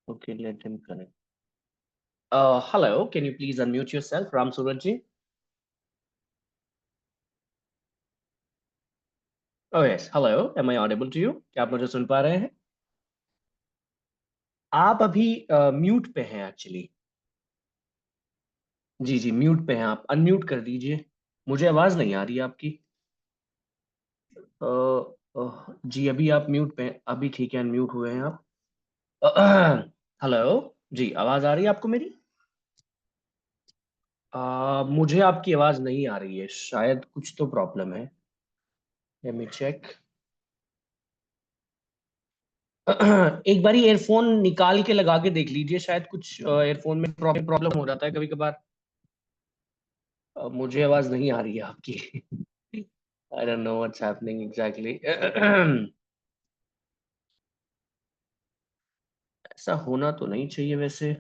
Okay, let him connect. Hello, can you please unmute yourself, Ram Surajji? Oh yes, hello. Am I audible to you? क्या आप मुझे सुन पा रहे हैं? आप अभी म्यूट पे हैं एक्चुअली। जी जी, म्यूट पे हैं आप। अनम्यूट कर दीजिए। मुझे आवाज नहीं आ रही है आपकी। जी अभी आप म्यूट पे हैं। अभी ठीक है, अनम्यूट हुए हैं आप। हेलो। जी आवाज आ रही है आपको मेरी? मुझे आपकी आवाज नहीं आ रही है, शायद कुछ तो प्रॉब्लम है। Let me check. एक बारी एयरफोन निकाल के लगा के देख लीजिए, शायद कुछ एयरफोन में प्रॉब्लम हो जाता है कभी कभार। मुझे आवाज नहीं आ रही है आपकी। I don't know what's happening exactly. ऐसा होना तो नहीं चाहिए वैसे।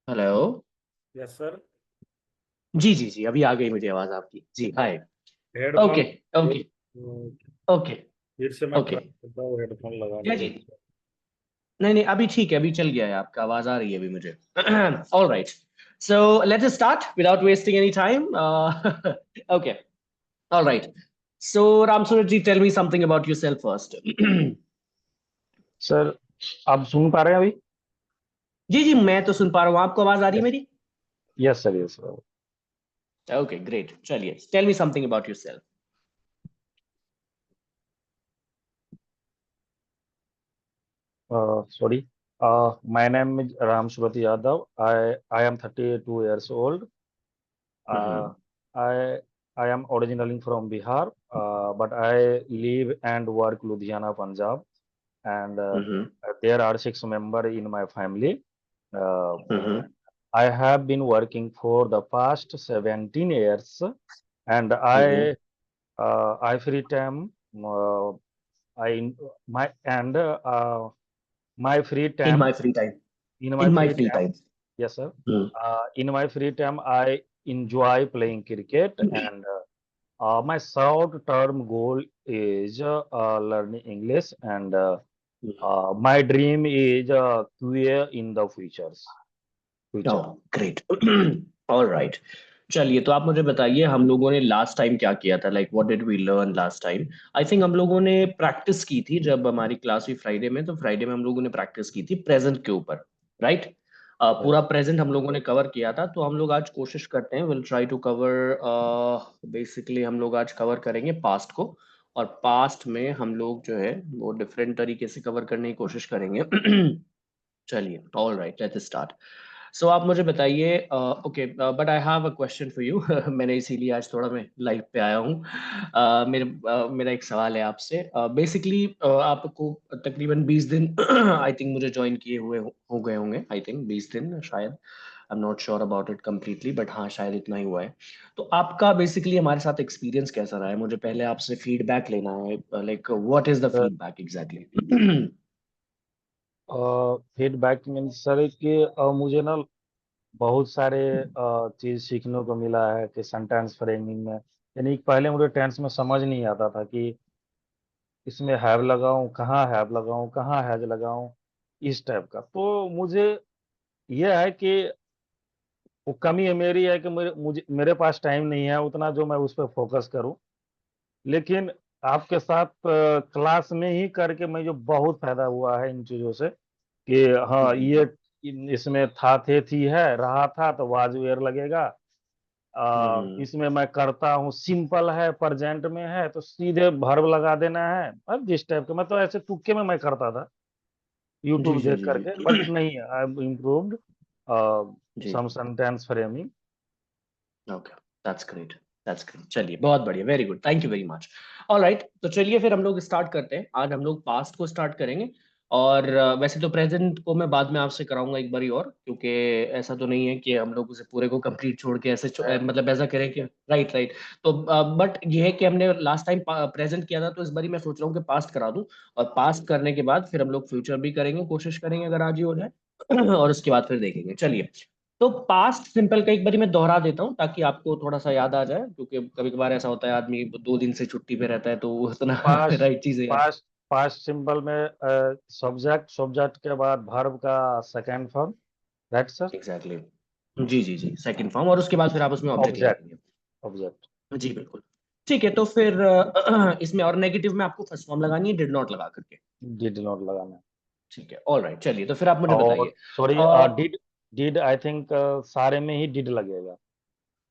हेलो। Yes sir. जी जी जी, अभी आ गई मुझे आवाज आपकी। जी hi. Headphone okay okay okay फिर से मैं ओके। ट्राई करता हूँ हेडफोन जी लगाने जी। का। नहीं नहीं, अभी ठीक है, अभी चल गया है, आपका आवाज आ रही है अभी मुझे। All right, so let us start without wasting any time. Okay, all right. So Ram Suraj ji, tell me something about yourself first. Sir आप सुन पा रहे हैं अभी? जी जी, मैं तो सुन पा रहा हूँ। आपको आवाज आ रही है यस। मेरी? Yes sir, yes sir. Okay great, चलिए tell me something about yourself. Sorry. My name is Ram Surati Yadav. I am 32 years old. Hmm Uh, I I am originally from Bihar, but I live and work Ludhiana, Punjab, and hmm there are 6 members in my family. Uh, hmm I have been working for the past 17 years, and hmm. I free time. I my and My free in time my free time. in my in my free free time. Time. Yes, sir. In my free time, I enjoy playing cricket, and my short-term goal is learning English, and my dream is QA in the future. Great. All right. चलिए, तो आप मुझे बताइए, हम लोगों ने last time क्या किया था, like what did we learn last time? I think हम लोगों ने प्रैक्टिस की थी जब हमारी क्लास हुई फ्राइडे में, तो फ्राइडे में हम लोगों ने प्रैक्टिस की थी प्रेजेंट के ऊपर, राइट? Yes. पूरा प्रेजेंट हम लोगों ने कवर किया था, तो हम लोग आज कोशिश करते हैं, will try to cover. Basically हम लोग आज कवर करेंगे पास्ट को। और पास्ट में हम लोग जो है वो डिफरेंट तरीके से कवर करने की कोशिश करेंगे। चलिए, ऑल राइट, लेट्स स्टार्ट। सो आप मुझे बताइए। Okay, but I have a question for you. मैंने इसीलिए आज थोड़ा मैं लाइव पे आया हूँ। मेरा एक सवाल है आपसे। बेसिकली आपको तकरीबन 20 दिन आई थिंक मुझे ज्वाइन किए हुए हो गए होंगे, आई थिंक 20 दिन शायद। I am not sure about it completely, but हाँ शायद इतना ही हुआ है। तो आपका बेसिकली हमारे साथ एक्सपीरियंस कैसा रहा है? मुझे पहले आपसे फीडबैक लेना है, like what is the feedback exactly? Feedback means sir कि मुझे ना बहुत सारे चीज सीखने को मिला है कि सेंटेंस फ्रेमिंग में, यानी कि पहले मुझे टेंस में समझ नहीं आता था कि इसमें हैव लगाऊं, कहाँ हैव लगाऊं, कहाँ हैज लगाऊं, इस टाइप का। तो मुझे यह है कि वो कमी है मेरी है कि मेरे पास टाइम नहीं है उतना जो मैं उस पर फोकस करूं। लेकिन आपके साथ क्लास में ही करके मुझे बहुत फायदा हुआ है इन चीजों से कि हाँ ये इसमें था थे थी है रहा था तो वाज वेयर लगेगा। इसमें मैं करता हूँ सिंपल है प्रेजेंट में है तो सीधे वर्ब लगा देना है। अब जिस टाइप का मैं तो ऐसे तुक्के में मैं करता था जी यूट्यूब जी देख जी जी। करके, बट नहीं, आई इम्प्रूव्ड जी। Some sentence framing. Okay, that's great, that's great. चलिए, बहुत बढ़िया, very good, thank you very much. All right, तो चलिए फिर हम लोग स्टार्ट करते हैं। आज हम लोग पास्ट को स्टार्ट करेंगे। और वैसे तो प्रेजेंट को मैं बाद में आपसे कराऊंगा एक बारी और, क्योंकि ऐसा तो नहीं है कि हम लोग उसे पूरे को कंप्लीट छोड़ के ऐसे मतलब ऐसा करें कि राइट राइट। तो बट ये है कि हमने लास्ट टाइम प्रेजेंट किया था, तो इस बारी मैं सोच रहा हूँ कि पास्ट करा दूं। और पास्ट करने के बाद फिर हम लोग फ्यूचर भी करेंगे, कोशिश करेंगे अगर आज ही हो जाए। और उसके बाद फिर देखेंगे। चलिए, तो पास्ट सिंपल का एक बारी मैं दोहरा देता हूँ ताकि आपको थोड़ा सा याद आ जाए, क्योंकि कभी कभार ऐसा होता है आदमी 2 दिन से छुट्टी पे रहता है तो वो उतना पास्ट राइट चीजें याद। पास्ट पास्ट सिंपल में सब्जेक्ट, सब्जेक्ट के बाद वर्ब का second form, right sir? Exactly exactly. जी जी जी, सेकंड फॉर्म, और उसके बाद फिर आप उसमें ऑब्जेक्ट ऑब्जेक्ट, लगाएंगे। ऑब्जेक्ट। जी बिल्कुल। ठीक है, तो फिर इसमें और नेगेटिव में आपको फर्स्ट फॉर्म लगानी है डिड नॉट लगा करके। डिड नॉट लगाना है। ठीक है, ऑल राइट, चलिए तो फिर आप मुझे और बताइए। Sorry, a, did, did I think सारे में ही डिड लगेगा।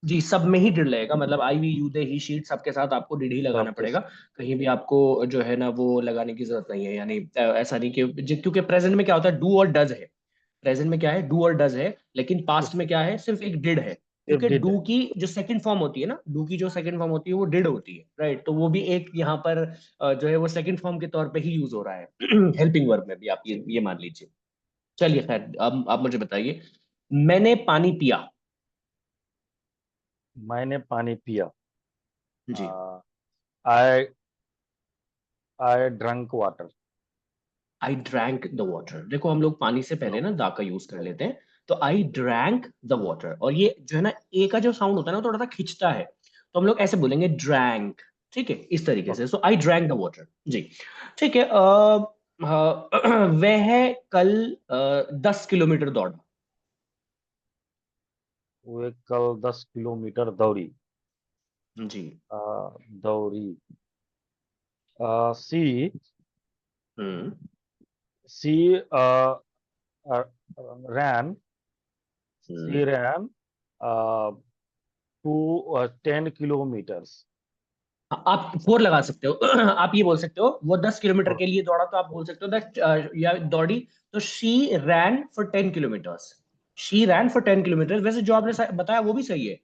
जी, सब में ही डिड लगेगा, मतलब I we you they he she it सबके साथ आपको डिड ही लगाना सबके पड़ेगा। साथ। कहीं भी आपको जो है ना वो लगाने की जरूरत नहीं है, यानी ऐसा नहीं कि क्योंकि प्रेजेंट में क्या होता है, डू और डज है। प्रेजेंट में क्या है, डू और डज है, लेकिन पास्ट इस में क्या है, सिर्फ एक डिड है। सिर्फ क्योंकि डिड डू है। की जो सेकंड फॉर्म होती है ना, डू की जो सेकंड फॉर्म होती है वो डिड होती है, राइट, तो वो भी एक यहाँ पर जो है वो सेकंड फॉर्म के तौर पे ही यूज हो रहा है हेल्पिंग वर्ब में भी, आप ये मान लीजिए। चलिए खैर, अब आप मुझे बताइए, मैंने पानी पिया। मैंने पानी पिया। जी, I I drunk water. I drank the water. देखो हम लोग पानी से पहले ना दा का यूज कर लेते हैं, तो आई ड्रैंक द वाटर, और ये जो है ना ए का जो साउंड होता है ना थोड़ा सा खिंचता है, तो हम लोग ऐसे बोलेंगे ड्रैंक। ठीक है, इस तरीके से, सो आई ड्रैंक द वाटर। जी, ठीक है। वह कल 10 किलोमीटर दौड़ा। वे कल 10 किलोमीटर दौड़ी। जी। दौड़ी। सी हम्म सी रैन, हम्म सी रैन टू 10 किलोमीटर्स। हाँ, आप फोर लगा सकते हो आप ये बोल सकते हो वो 10 किलोमीटर और के लिए दौड़ा, तो आप बोल सकते हो दैट या दौड़ी, तो she rain for 10 kilometres. She rain for 10 kilometres. वैसे जो आपने बताया वो भी सही है,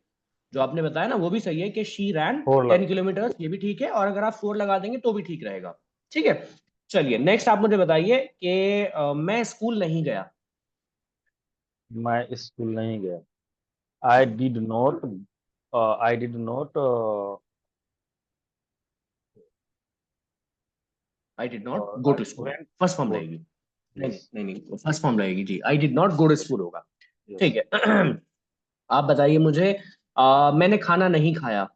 जो आपने बताया ना वो भी सही है कि शी रैन फोर लग 10 किलोमीटर्स, ये भी ठीक है, और अगर आप फोर लगा देंगे तो भी ठीक रहेगा। ठीक है, चलिए नेक्स्ट आप मुझे बताइए कि मैं स्कूल नहीं गया। मैं स्कूल नहीं गया। I did not, I did not I did not go to school, went first form go. रहेगी। नहीं नहीं यस, नहीं नहीं, फर्स्ट फॉर्म रहेगी जी, I did not go to school होगा। यस। ठीक है आप बताइए मुझे, मैंने खाना नहीं खाया।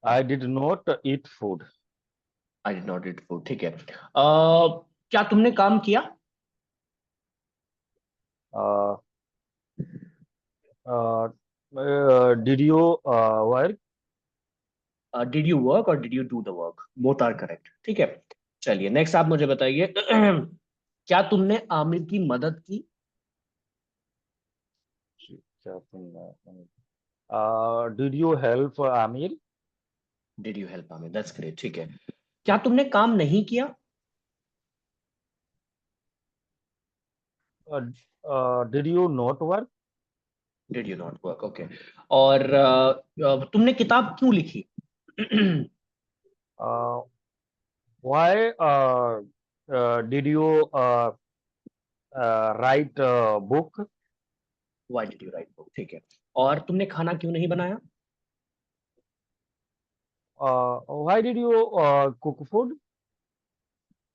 I did not eat food. I did not eat food, ठीक है। क्या तुमने काम किया। Did you work? Did you work और did you do the work, both are correct. ठीक है, चलिए नेक्स्ट आप मुझे बताइए क्या तुमने आमिर की मदद की। क्या तुमने, did you help Aamir? Did you help Aamir, that's great. ठीक है, क्या तुमने काम नहीं किया। Did you not work? Did you not work, okay. और तुमने किताब क्यों लिखी। Why did you right book? Why did you right book, ठीक है। और तुमने खाना क्यों नहीं बनाया। Why did you cook food?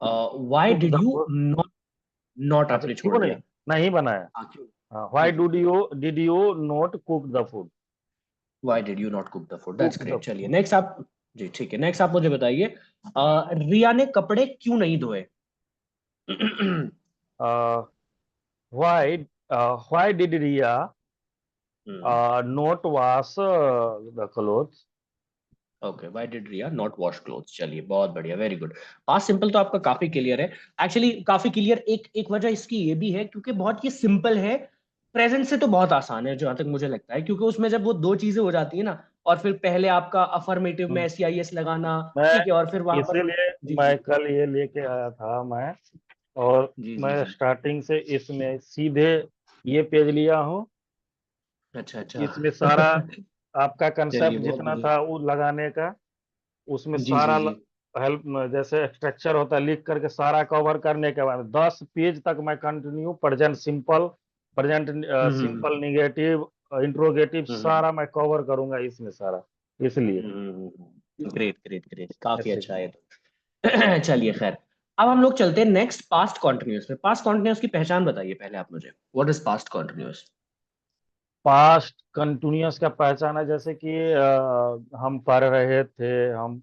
Why cook did the you food. Not, not अच्छा, आपने छोड़ क्यों नहीं, दिया। नहीं बनाया। हाँ क्यों। व्हाई जी जी, did you not cook the food? Why did you not cook the food, that's cook the great. चलिए फूड। नेक्स्ट आप, जी ठीक है, नेक्स्ट आप मुझे बताइए, रिया ने कपड़े क्यों नहीं धोए। Why why did Riya not wash the clothes? Okay, why did Riya not wash clothes, चलिए बहुत बढ़िया, वेरी गुड। पास्ट सिंपल तो आपका काफी क्लियर है। एक्चुअली काफी क्लियर, एक एक वजह इसकी ये भी है क्योंकि बहुत ये सिंपल है। प्रेजेंट से तो बहुत आसान है जहां तक मुझे लगता है, क्योंकि उसमें जब वो दो चीजें हो जाती है ना, और फिर पहले आपका अफर्मेटिव में एस सी आई एस लगाना, मैं ठीक है, और फिर वहां पर, इसीलिए जी मैं जी कल ये लेके आया था मैं, और जी जी मैं जी, स्टार्टिंग से इसमें सीधे ये पेज लिया हूँ। अच्छा अच्छा इसमें सारा आपका चलिए कंसेप्ट बहुत जितना बढ़िया, था वो लगाने का, उसमें जी जी सारा जी, हेल्प, जैसे स्ट्रक्चर होता है, लिख करके सारा कवर करने के बाद 10 पेज तक मैं कंटिन्यू प्रेजेंट सिंपल, प्रेजेंट हम्म सिंपल निगेटिव, इंट्रोगेटिव हम्म सारा मैं कवर करूंगा इसमें सारा, इसलिए ग्रेट ग्रेट ग्रेट, काफी ऐसे। अच्छा है तो चलिए खैर, अब हम लोग चलते हैं नेक्स्ट पास्ट कॉन्टिन्यूअस में। पास्ट कॉन्टिन्यूअस की पहचान बताइए पहले आप मुझे, what is past continuous. Past continuous का पहचान है, जैसे कि हम पढ़ रहे थे, हम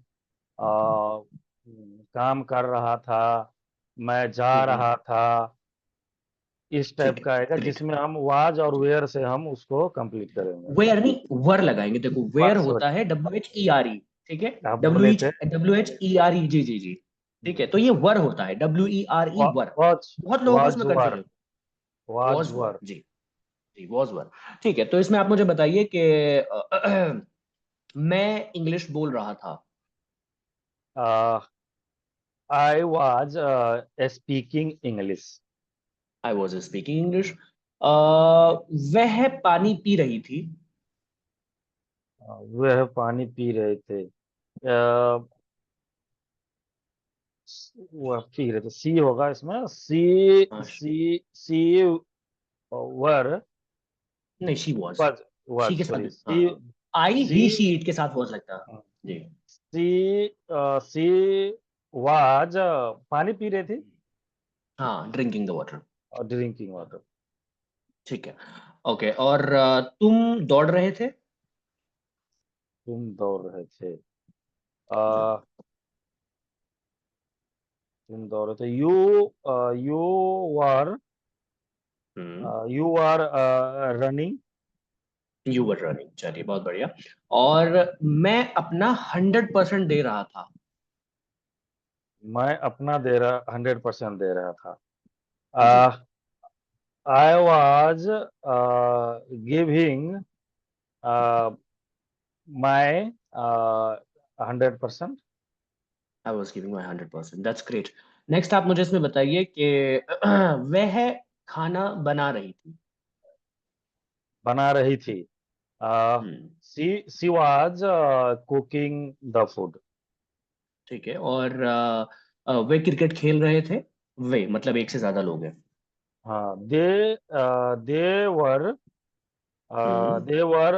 काम कर रहा था, मैं जा हम्म, रहा था, इस टाइप ठीक है, का आएगा, ग्रेट। जिसमें हम वाज और वेयर से हम उसको कंप्लीट करेंगे। वेयर नहीं, वर लगाएंगे। देखो वेयर सॉरी, होता है WHERE, ठीक है, आप डब्ल्यू बोले एच थे W H E R E जी जी जी, ठीक है। तो ये वर होता है, WERE, वर। वाज, बहुत लोगों को वाज इसमें were, confusion. Was was were, were. जी जी, वॉज वर। ठीक है, तो इसमें आप मुझे बताइए कि मैं इंग्लिश बोल रहा था। I was speaking English. I was speaking English. वह पानी पी रही थी। वह पानी पी रहे थे। वह पी रहे थे, सी होगा इसमें, सी हाँ, सी सी वर, नहीं, she was. Was, she was के सॉरी, साथ, सी हाँ, आई सी ही शी इट के साथ वॉज लगता है। जी। सी वाज पानी पी रहे थे हाँ, ड्रिंकिंग द वाटर। और ड्रिंकिंग वाटर। ठीक है, ओके। और तुम दौड़ रहे थे। तुम दौड़ रहे थे। जी। तुम दौड़ रहे थे, you were, hmm, you are running. You were running, चलिए बहुत बढ़िया। और मैं अपना 100% दे रहा था। मैं अपना दे रहा, 100% दे रहा था। जी। I was giving my 100%। I was giving my 100%, that's great. Next आप मुझे इसमें बताइए कि वह खाना बना रही थी। बना रही थी। Hmm, she was cooking the food. ठीक है। और वे क्रिकेट खेल रहे थे। वे मतलब एक से ज्यादा लोग हैं। हाँ, they were, hmm, they were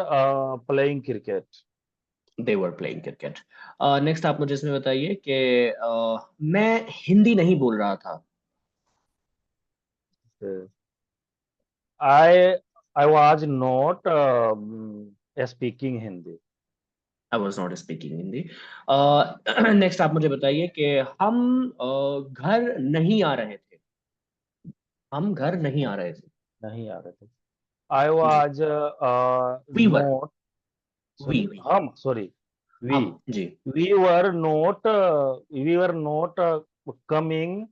playing cricket. They were playing cricket. Next आप मुझे इसमें बताइए कि मैं हिंदी नहीं बोल रहा था। I I was not speaking Hindi. I was not speaking Hindi. Next आप मुझे बताइए कि हम घर नहीं आ रहे थे। हम घर नहीं आ रहे थे। नहीं आ रहे थे। आई जी। Was we were, not, sorry, we हम, सॉरी, वी हम, जी। We were not coming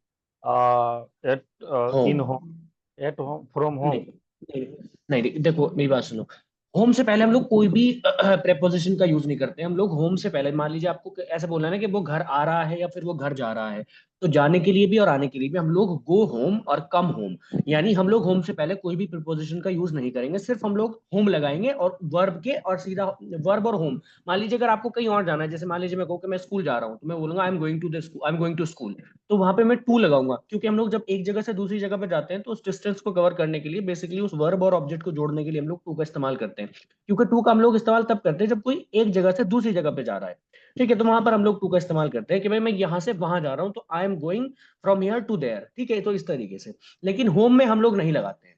at home, in home, at home, from नहीं होम। नहीं नहीं नहीं, देखो मेरी बात सुनो। होम से पहले हम लोग कोई भी प्रेपोजिशन का यूज नहीं करते। हम लोग होम से पहले, मान लीजिए आपको ऐसा बोलना है ना कि वो घर आ रहा है या फिर वो घर जा रहा है, तो जाने के लिए भी और आने के लिए भी हम लोग गो होम और कम होम, यानी हम लोग होम से पहले कोई भी प्रिपोजिशन का यूज नहीं करेंगे। सिर्फ हम लोग होम लगाएंगे और वर्ब के, और सीधा वर्ब और होम। मान लीजिए अगर आपको कहीं और जाना है, जैसे मान लीजिए मैं कहूँ कि मैं स्कूल जा रहा हूँ, तो मैं बोलूंगा I am going to the school, I am going to school. तो वहां पे मैं टू लगाऊंगा, क्योंकि हम लोग जब एक जगह से दूसरी जगह पे जाते हैं तो उस डिस्टेंस को कवर करने के लिए, बेसिकली उस वर्ब और ऑब्जेक्ट को जोड़ने के लिए हम लोग टू का इस्तेमाल करते हैं। क्योंकि टू का हम लोग इस्तेमाल तब करते हैं जब कोई एक जगह से दूसरी जगह पे जा रहा है। ठीक है, तो वहां पर हम लोग टू का इस्तेमाल करते हैं कि भाई मैं यहां से वहां जा रहा हूं, तो I am going from here to there. ठीक है, तो इस तरीके से। लेकिन होम में हम लोग नहीं लगाते हैं।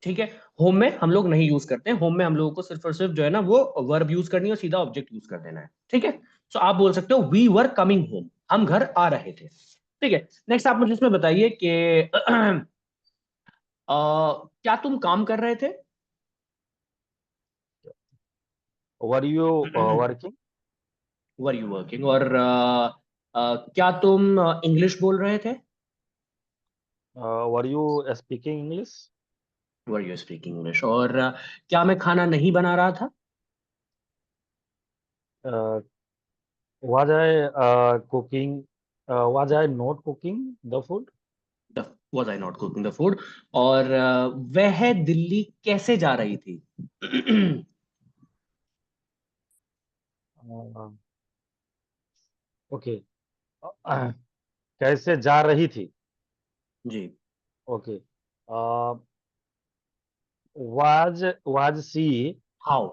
ठीक है, होम में हम लोग नहीं यूज करते हैं। होम में हम लोगों को सिर्फ और सिर्फ जो है ना, वो वर्ब यूज करनी है और सीधा ऑब्जेक्ट यूज कर देना है। ठीक है, तो आप बोल सकते हो वी वर कमिंग होम, हम घर आ रहे थे। ठीक है, नेक्स्ट आप मुझे इसमें बताइए कि क्या तुम काम कर रहे थे। Were you working, were you working. और क्या तुम इंग्लिश बोल रहे थे। Were you speaking English. Were you speaking English. और क्या मैं खाना नहीं बना रहा था। Was I cooking, was I not cooking the food. Was I not cooking the food. और वह दिल्ली कैसे जा रही थी। ओके, कैसे जा रही थी। जी। Okay, was she, how,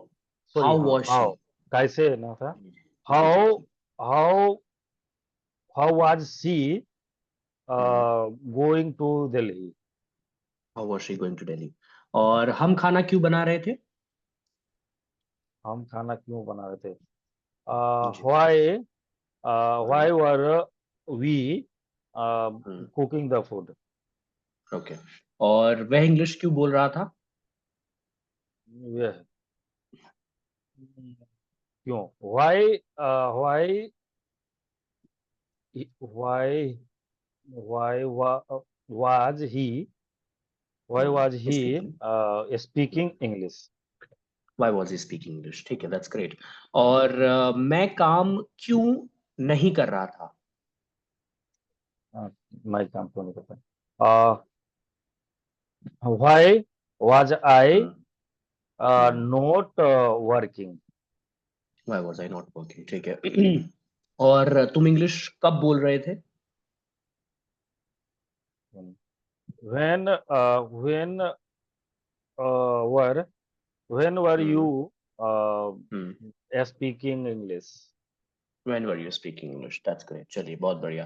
sorry, how हाँ, वॉज शी। हाउ, कैसे ना था, जी जी हाउ जी। How how was she going to Delhi. How was she going to Delhi. और हम खाना क्यों बना रहे थे। हम खाना क्यों बना रहे थे। जी। Why, hmm, were we hmm, cooking the food. Okay. और वह इंग्लिश क्यों बोल रहा था? वह क्यों? Why why was he why was he speaking, speaking English? Why was he speaking English? ठीक है, दैट्स ग्रेट। और मैं काम क्यों नहीं कर रहा था? मैं काम क्यों नहीं करता? Why was I hmm, hmm, not working? Why was I not working? ठीक है। और तुम इंग्लिश कब बोल रहे थे? Uh, were when were hmm, you uh, hmm, speaking English? When were you speaking English? That's great, चलिए बहुत बढ़िया।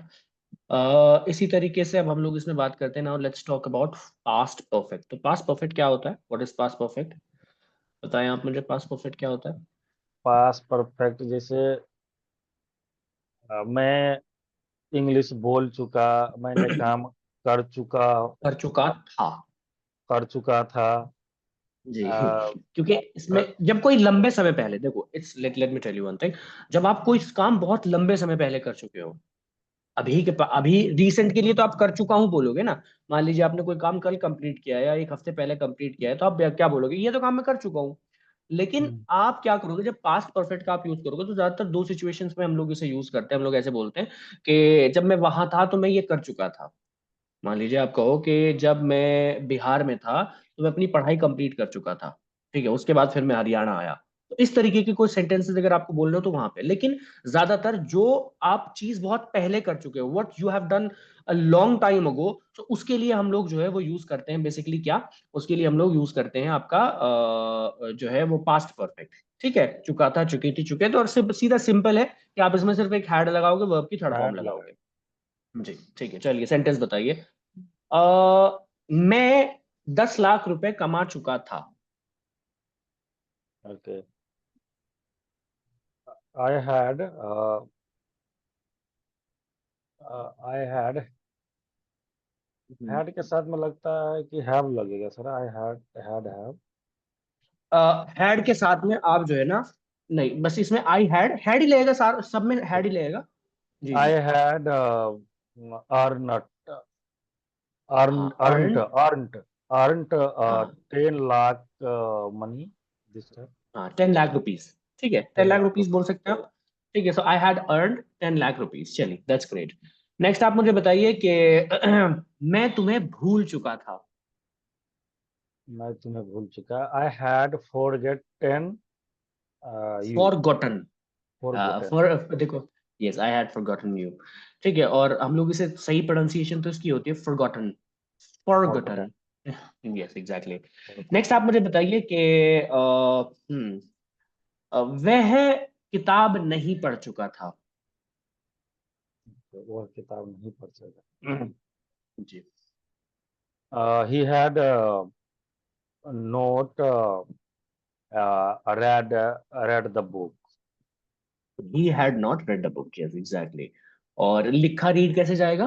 इसी तरीके से अब हम लोग इसमें बात करते हैं। Now let's talk about past perfect. तो पास्ट परफेक्ट क्या होता है? What is past perfect? बताएं आप मुझे, पास्ट परफेक्ट क्या होता है? पास परफेक्ट जैसे मैं इंग्लिश बोल चुका, मैंने काम कर चुका कर चुका था। कर चुका था। जी। अ, क्योंकि इसमें जब कोई लंबे समय पहले, देखो it's let let me tell you one thing. जब आप कोई काम बहुत लंबे समय पहले कर चुके हो, अभी रिसेंट के लिए तो आप कर चुका हूं बोलोगे ना। मान लीजिए आपने कोई काम कल कंप्लीट किया है या एक हफ्ते पहले कंप्लीट किया है, तो आप क्या बोलोगे? ये तो काम मैं कर चुका हूँ। लेकिन हम्म, आप क्या करोगे जब पास्ट परफेक्ट का आप यूज करोगे? तो ज्यादातर दो सिचुएशंस में हम लोग इसे यूज करते हैं। हम लोग ऐसे बोलते हैं कि जब मैं वहां था तो मैं ये कर चुका था। मान लीजिए आप कहो कि जब मैं बिहार में था तो मैं अपनी पढ़ाई कंप्लीट कर चुका था, ठीक है, उसके बाद फिर मैं हरियाणा आया। तो इस तरीके के कोई सेंटेंसेस अगर आपको बोल रहे हो तो वहां पे। लेकिन ज्यादातर जो आप चीज बहुत पहले कर चुके हो, what you have done a long time ago, तो उसके लिए हम लोग जो है वो यूज करते हैं बेसिकली क्या, उसके लिए हम लोग यूज करते हैं आपका जो है वो पास्ट परफेक्ट। ठीक है, चुका था, चुकी थी, चुके तो, और सिर्फ सीधा सिंपल है कि आप इसमें सिर्फ एक हैड लगाओगे, वर्ब की थर्ड फॉर्म had लगाया। लगाओगे। जी, ठीक है, चलिए सेंटेंस बताइए। मैं 10 लाख रुपए कमा चुका था। Okay. I had I had के साथ में लगता है कि हैव लगेगा sir. I had have. Had के साथ में आप जो है ना, नहीं बस इसमें आई हैड ही लगेगा, सार सब में हैड ही लगेगा। जी आई जी। हैड अर्न हाँ, अर्नड अर्न। अर्नड अर्नड हाँ 10 लाख मनी दिस टाइम। हाँ, 10 लाख रुपीज। ठीक है, टेन 10 लाख लाख रुपीज बोल सकते हो आप। ठीक है, so I had earn 10 lakh rupees. चलिए, दैट्स ग्रेट। नेक्स्ट आप मुझे बताइए कि मैं तुम्हें भूल चुका था। मैं तुम्हें भूल चुका। I had forgotten you. Forgotten. Forgotten. For देखो, yes I had forgotten you. ठीक है, और हम लोग इसे सही प्रोनाउंसिएशन तो इसकी होती है forgotten. Forgotten. Forgotten. Yes exactly. Next आप मुझे बताइए कि वह किताब नहीं पढ़ चुका था। वह किताब नहीं पढ़ सका। जी। He had not read the book. He had not read the book, yes exactly. और लिखा रीड कैसे जाएगा?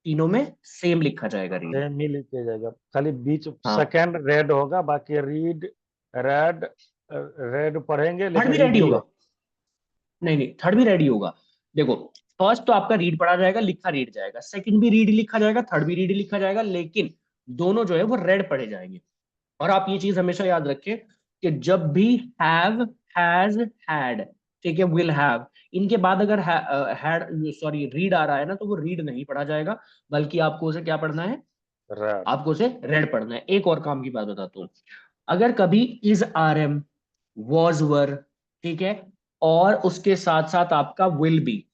तीनों में सेम लिखा जाएगा रीड। सेम ही लिख के जाएगा, खाली बीच हाँ, सेकंड रेड होगा, बाकी रीड रेड रेड पढ़ेंगे थर्ड लेकिन भी रीड रेडी नहीं होगा। होगा। नहीं नहीं, थर्ड भी रेडी होगा। देखो, फर्स्ट तो आपका रीड पढ़ा जाएगा, लिखा रीड जाएगा, सेकंड भी रीड लिखा जाएगा, थर्ड भी रीड लिखा जाएगा, लेकिन दोनों जो है वो रेड पढ़े जाएंगे। और आप ये चीज हमेशा याद रखें कि जब भी हैव, हैज, हैड, ठीक है, विल हैव, इनके बाद अगर हैड सॉरी रीड आ रहा है ना, तो वो रीड नहीं पढ़ा जाएगा, बल्कि आपको उसे क्या पढ़ना है? रेड। आपको उसे रेड पढ़ना है। एक और काम की बात बताता हूं, अगर कभी is are am, was were, ठीक है, और उसके साथ साथ आपका विल बी,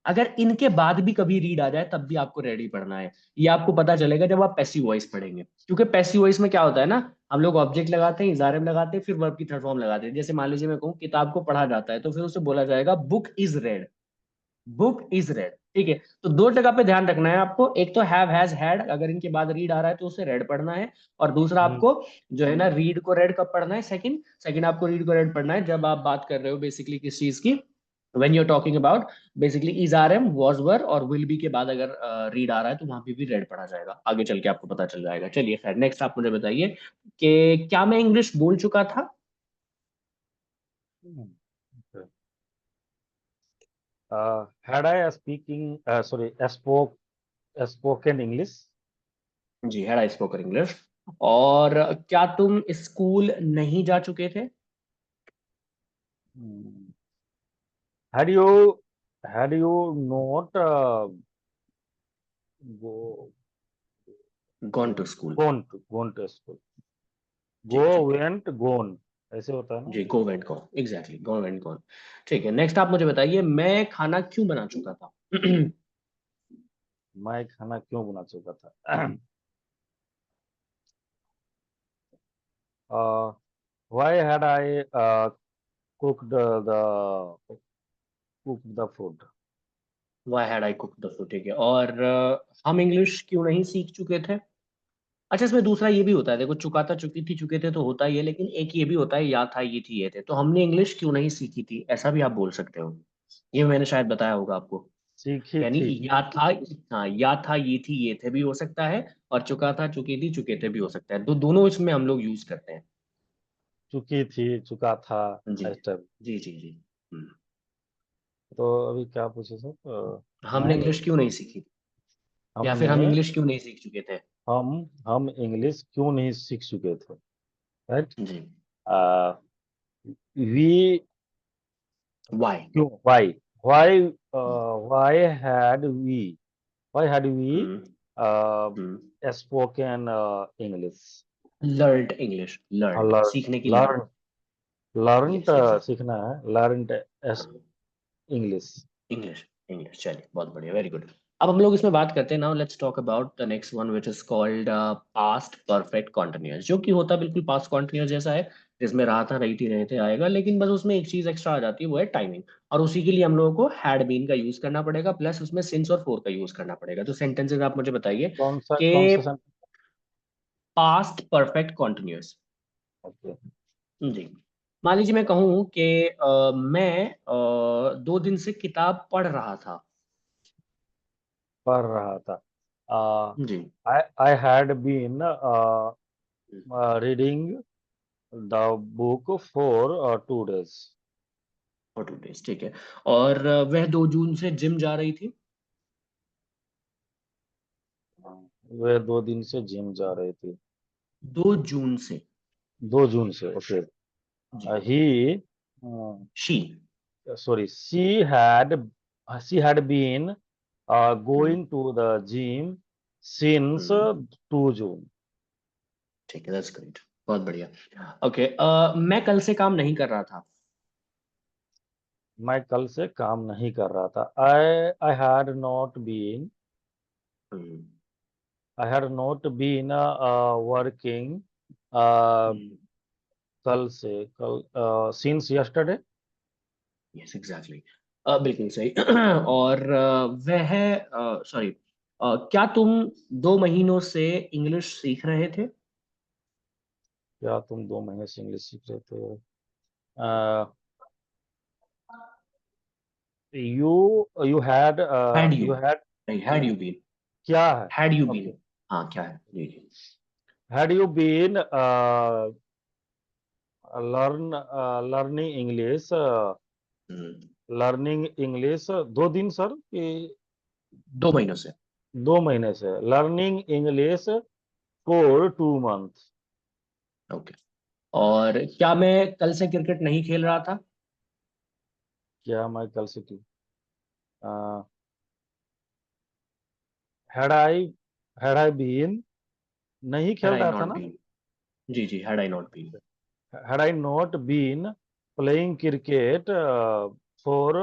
अगर इनके बाद भी कभी रीड आ जाए तब भी आपको रेडी पढ़ना है। ये आपको पता चलेगा जब आप पैसिव वॉइस पढ़ेंगे। क्योंकि पैसिव वॉइस में क्या होता है ना, हम लोग ऑब्जेक्ट लगाते हैं, इज़ारम लगाते हैं, फिर वर्ब की थर्ड फॉर्म लगाते हैं। जैसे मान लीजिए मैं कहूँ किताब को पढ़ा जाता है, तो फिर उसे बोला जाएगा book is red. Book is red. ठीक है, तो दो जगह पे ध्यान रखना है आपको। एक तो हैव, हैज, हैड, अगर इनके बाद रीड आ रहा है तो उसे रेड पढ़ना है। और दूसरा आपको जो है ना, रीड को रेड कब पढ़ना है? सेकंड, आपको रीड को रेड पढ़ना है जब आप बात कर रहे हो बेसिकली किस चीज की? When you are talking about basically is are am was were और विल बी के बाद अगर रीड आ रहा है तो वहां पे भी रेड पढ़ा जाएगा, आगे चल के आपको पता चल जाएगा। चलिए खैर, नेक्स्ट आप मुझे बताइए कि क्या मैं इंग्लिश बोल चुका था? Okay. Had I speaking, sorry, spoken English? जी, हैड आई स्पोकन इंग्लिश। और क्या तुम स्कूल नहीं जा चुके थे? Hmm. Had you had you not go gone to go school. gone to school? जी Go ठीक है। went gone ऐसे होता है ना? जी, go went gone, exactly, go went gone. ठीक है, नेक्स्ट आप मुझे बताइए मैं खाना क्यों बना चुका था? मैं खाना क्यों बना चुका था? uh, why had I cooked cooked the food? Why had I cook the food, ठीक है। और हम इंग्लिश क्यों नहीं सीख चुके थे? अच्छा, इसमें दूसरा ये भी होता है, देखो चुका था, चुकी थी, चुके थे तो होता ही है, लेकिन एक ये भी होता है या था, ये थी, ये थे, तो हमने इंग्लिश क्यों नहीं सीखी थी, ऐसा भी आप बोल सकते हो। ये मैंने शायद बताया होगा आपको। सीखी यानी थी। या था, हाँ, या था, ये थी, ये थे भी हो सकता है, और चुका था, चुकी थी, चुके थे भी हो सकता है, तो दोनों इसमें हम लोग यूज करते हैं। चुकी थी, चुका था। जी ऐसा। जी जी जी। हम्म। तो अभी क्या पूछे सर? हमने मैं इंग्लिश क्यों नहीं सीखी, या फिर हमने हम इंग्लिश क्यों नहीं सीख चुके थे? हम हम इंग्लिश क्यों नहीं सीख चुके थे? राइट। जी। We why. क्यों? Why why had we why had we hmm hmm. Spoken English? Learned English, learned सीखने की learn. Learn learn yes yes. सीखना है, लर्न इंग्लिश। इंग्लिश, इंग्लिश, चलिए बहुत बढ़िया, वेरी गुड। अब हम लोग इसमें बात करते हैं, now let's talk about the next one which is called past perfect continuous, जो कि होता बिल्कुल पास्ट कॉन्टिन्यूअस जैसा है, जिसमें रहा था, रही थी, रहे थे आएगा, लेकिन बस उसमें एक चीज एक्स्ट्रा आ जाती है, वो है टाइमिंग। और उसी के लिए हम लोगों को हैड बीन का यूज करना पड़ेगा, प्लस उसमें सिंस और फोर का यूज करना पड़ेगा। तो सेंटेंसेस आप मुझे बताइए कौन सा कि sentence? Past perfect continuous. Okay. जी। मान लीजिए मैं कहूँ कि मैं 2 दिन से किताब पढ़ रहा था। पढ़ रहा था। जी। I had been reading the book for 2 days। For 2 days, ठीक है। और वह 2 जून से जिम जा रही थी। वे 2 दिन से जिम जा रहे थे। 2 जून से। 2 जून से, ओके। जी। He she. sorry, she had been going to the gym since 2 June। ठीक है, दैट्स ग्रेट, बहुत बढ़िया। ओके, मैं कल से काम नहीं कर रहा था। मैं कल से काम नहीं कर रहा था। I had not been hmm I had not been working कल से कल सिंस यस्टरडे। यस एग्जैक्टली, बिल्कुल सही। और वह, सॉरी, क्या तुम 2 महीनों से इंग्लिश सीख रहे थे? क्या तुम 2 महीने से इंग्लिश सीख रहे थे? You had had you, you had नहीं, हैड यू बीन, क्या है? Had you okay. बीन। हाँ, क्या है, जी जी। Had you been learning English hmm, 2 दिन सर कि 2 महीनों से। 2 महीने से? Learning English for 2 month. Okay. और क्या मैं कल से क्रिकेट नहीं खेल रहा था? क्या मैं कल से की हैड आई बीन नहीं हैड खेल आई रहा था नॉट ना? बीन, जी जी, had I not been. Had I not been playing cricket for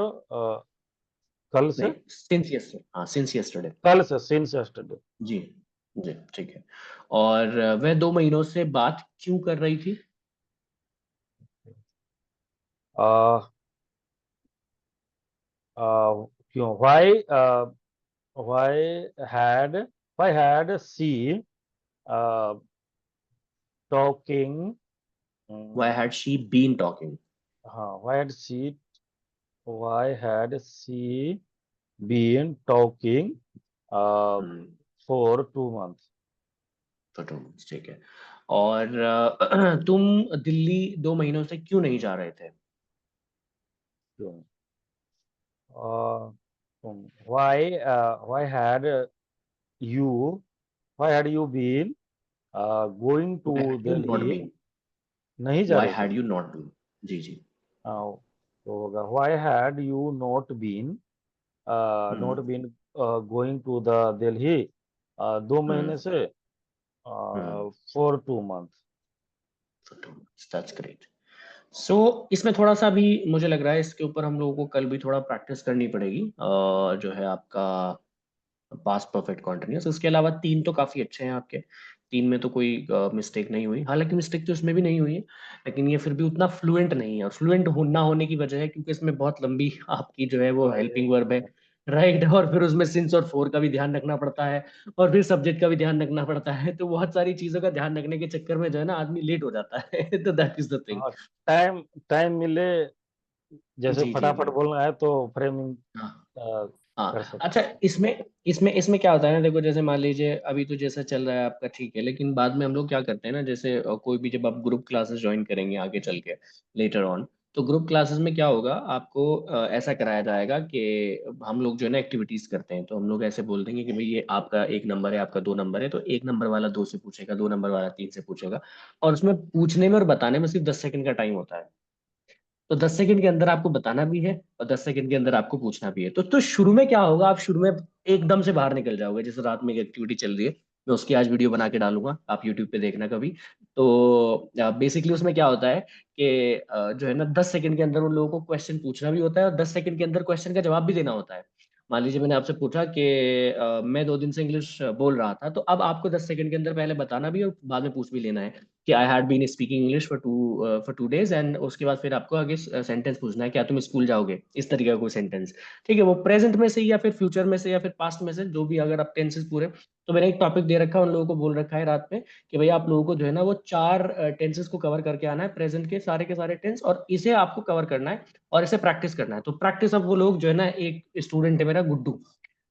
कल से नहीं, सिंस यस्टरडे, हाँ, सिंस यस्टरडे। Since yesterday. जी जी, ठीक है। और वह 2 महीनों से बात क्यों कर रही थी? क्यों? Why had why had she talking why had she been talking? हाँ, why had she why had she been talking for 2 months? for 2 months, ठीक है। और तुम दिल्ली 2 महीनों से क्यों नहीं जा रहे थे? क्यों? Uh, why had you why had you been going Why to had you not Delhi? been? नहीं जा Why रहे थे। had you not been? जी जी। तो होगा why had you hmm not been going to the Delhi 2 महीने हम्म से हम्म for 2 months। for 2 months, that's great। सो इसमें थोड़ा सा भी मुझे लग रहा है इसके ऊपर हम लोगों को कल भी थोड़ा प्रैक्टिस करनी पड़ेगी, जो है आपका पास्ट परफेक्ट कॉन्टिन्यूस। इसके अलावा 3 तो काफी अच्छे हैं आपके, 3 में तो कोई मिस्टेक नहीं हुई, हालांकि मिस्टेक तो इसमें भी नहीं हुई है, लेकिन ये फिर भी उतना फ्लुएंट नहीं है। और फ्लुएंट ना होने की वजह है क्योंकि इसमें बहुत लंबी आपकी जो है वो हाँ, ये हेल्पिंग वर्ब है, राइट। और फिर उसमें सिंस और फोर का भी ध्यान रखना पड़ता है, और फिर सब्जेक्ट का भी ध्यान रखना पड़ता है, तो बहुत सारी चीजों का ध्यान रखने के चक्कर में जो है ना आदमी लेट हो जाता है तो दैट इज द थिंग। हाँ, टाइम टाइम मिले, जैसे जी जी फटाफट जी। बोलना है तो फ्रेमिंग हाँ कर हाँ। सकते अच्छा, हैं। इसमें इसमें इसमें क्या होता है ना, देखो जैसे मान लीजिए अभी तो जैसा चल रहा है आपका ठीक है, लेकिन बाद में हम लोग क्या करते हैं ना, जैसे कोई भी जब आप ग्रुप क्लासेस ज्वाइन करेंगे आगे चल के लेटर ऑन, तो ग्रुप क्लासेस में क्या होगा आपको ऐसा कराया जाएगा कि हम लोग जो है ना एक्टिविटीज करते हैं, तो हम लोग ऐसे बोल देंगे कि भाई ये आपका 1 नंबर है, आपका 2 नंबर है, तो 1 नंबर वाला 2 से पूछेगा, 2 नंबर वाला 3 से पूछेगा, और उसमें पूछने में और बताने में सिर्फ 10 सेकंड का टाइम होता है। तो 10 सेकंड के अंदर आपको बताना भी है और 10 सेकंड के अंदर आपको पूछना भी है। तो शुरू में क्या होगा, आप शुरू में एकदम से बाहर निकल जाओगे। जैसे रात में एक एक्टिविटी चल रही है, मैं उसकी आज वीडियो बना के डालूंगा, आप यूट्यूब पे देखना कभी। तो बेसिकली उसमें क्या होता है कि जो है ना 10 सेकंड के अंदर उन लोगों को क्वेश्चन पूछना भी होता है और 10 सेकंड के अंदर क्वेश्चन का जवाब भी देना होता है। मान लीजिए मैंने आपसे पूछा कि मैं 2 दिन से इंग्लिश बोल रहा था, तो अब आपको 10 सेकंड के अंदर पहले बताना भी और बाद में पूछ भी लेना है कि I had been speaking English for 2 days, and उसके बाद फिर आपको आगे सेंटेंस पूछना है, क्या तुम स्कूल जाओगे, इस तरीके का कोई सेंटेंस। ठीक है, वो प्रेजेंट में से या फिर फ्यूचर में से या फिर पास्ट में से, जो भी, अगर आप टेंसेस पूरे। तो मैंने एक टॉपिक दे रखा है, उन लोगों को बोल रखा है रात में कि भैया आप लोगों को जो है ना वो 4 टेंसेस को कवर करके आना है, प्रेजेंट के सारे टेंस, और इसे आपको कवर करना है और इसे प्रैक्टिस करना है। तो प्रैक्टिस, अब वो लोग जो है ना, एक स्टूडेंट है मेरा गुड्डू,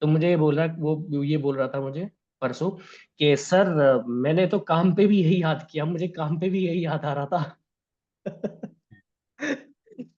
तो मुझे ये बोल रहा वो ये बोल रहा था मुझे परसों कि सर मैंने तो काम पे भी यही याद किया, मुझे काम पे भी यही याद आ रहा था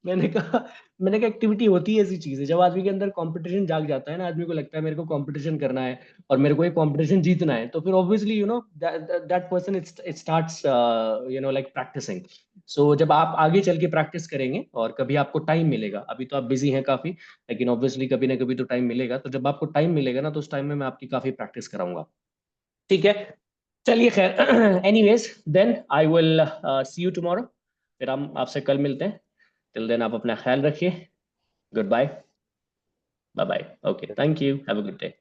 मैंने कहा मैंने कहा एक्टिविटी होती है ऐसी चीज है, जब आदमी के अंदर कंपटीशन जाग जाता है ना, आदमी को लगता है मेरे को कंपटीशन करना है और मेरे को ये कंपटीशन जीतना है, तो फिर obviously that person it starts like practising. So जब आप आगे चल के प्रैक्टिस करेंगे और कभी आपको टाइम मिलेगा, अभी तो आप बिजी हैं काफी, लेकिन ऑब्वियसली कभी ना कभी तो टाइम मिलेगा, तो जब आपको टाइम मिलेगा ना, तो उस टाइम में मैं आपकी काफी प्रैक्टिस कराऊंगा। ठीक है, चलिए खैर anyways, then I will see you tomorrow, फिर हम आपसे कल मिलते हैं। टिल देन आप अपना ख्याल रखिए। Good bye. Bye bye. Okay, thank you, have a good day.